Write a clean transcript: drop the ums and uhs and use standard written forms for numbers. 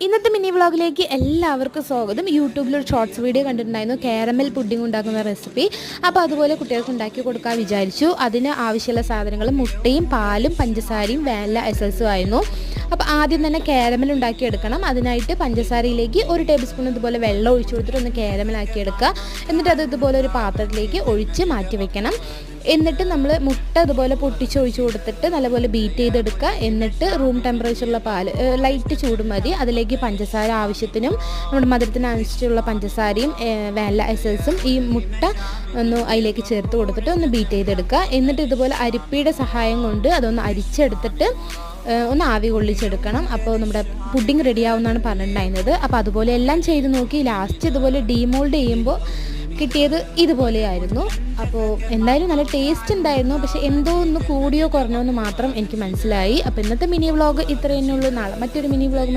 ഇന്നത്തെ മിനി വ്ളോഗിലേക്ക് എല്ലാവർക്കും സ്വാഗതം. യൂട്യൂബിലൊരു ഷോർട്സ് വീഡിയോ കണ്ടിട്ടുണ്ടായിരുന്നു, കാരമൽ പുഡിംഗ് ഉണ്ടാക്കുന്ന റെസിപ്പി. അപ്പോൾ അതുപോലെ കുട്ടികൾക്ക് ഉണ്ടാക്കി കൊടുക്കാൻ വിചാരിച്ചു. അതിന് ആവശ്യമുള്ള സാധനങ്ങൾ മുട്ടയും പാലും പഞ്ചസാരയും വാനില എസൻസും ആയിരുന്നു. അപ്പോൾ ആദ്യം തന്നെ കാരമൽ ഉണ്ടാക്കിയെടുക്കണം. അതിനായിട്ട് പഞ്ചസാരയിലേക്ക് 1 ടേബിൾ സ്പൂൺ ഇതുപോലെ വെള്ളം ഒഴിച്ചു കൊടുത്തിട്ട് ഒന്ന് കാരമലാക്കി എടുക്കുക. എന്നിട്ട് അത് ഇതുപോലെ ഒരു പാത്രത്തിലേക്ക് ഒഴിച്ച് മാറ്റി വെക്കണം. എന്നിട്ട് നമ്മൾ മുട്ട ഇതുപോലെ പൊട്ടിച്ചൊഴിച്ച് കൊടുത്തിട്ട് നല്ലപോലെ ബീറ്റ് ചെയ്തെടുക്കുക. എന്നിട്ട് റൂം ടെമ്പറേച്ചറുള്ള പാൽ, ലൈറ്റ് ചൂട് മതി, അതിലേക്ക് പഞ്ചസാര ആവശ്യത്തിനും നമ്മുടെ മധുരത്തിന് ആവശ്യമുള്ള പഞ്ചസാരയും വാനില എസൻസും ഈ മുട്ട ഒന്ന് അതിലേക്ക് ചേർത്ത് കൊടുത്തിട്ട് ഒന്ന് ബീറ്റ് ചെയ്തെടുക്കുക. എന്നിട്ട് ഇതുപോലെ അരിപ്പയുടെ സഹായം കൊണ്ട് അതൊന്ന് അരിച്ചെടുത്തിട്ട് ഒന്ന് ആവി കൊള്ളിച്ചെടുക്കണം. അപ്പോൾ നമ്മുടെ പുഡിംഗ് റെഡിയാവുമെന്നാണ് പറഞ്ഞിട്ടുണ്ടായിരുന്നത്. അപ്പോൾ അതുപോലെ എല്ലാം ചെയ്ത് നോക്കി. ലാസ്റ്റ് ഇതുപോലെ ഡീമോൾഡ് ചെയ്യുമ്പോൾ കിട്ടിയത് ഇതുപോലെയായിരുന്നു. അപ്പോൾ എന്തായാലും നല്ല ടേസ്റ്റ് ഉണ്ടായിരുന്നു. പക്ഷേ എന്തോ ഒന്ന് കൂടിയോ കുറഞ്ഞോ എന്ന് മാത്രം എനിക്ക് മനസ്സിലായി. അപ്പോൾ ഇന്നത്തെ മിനി വ്ളോഗ് ഇത്ര തന്നെയുള്ളൂ. നാളെ മറ്റൊരു മിനി വ്ളോഗ്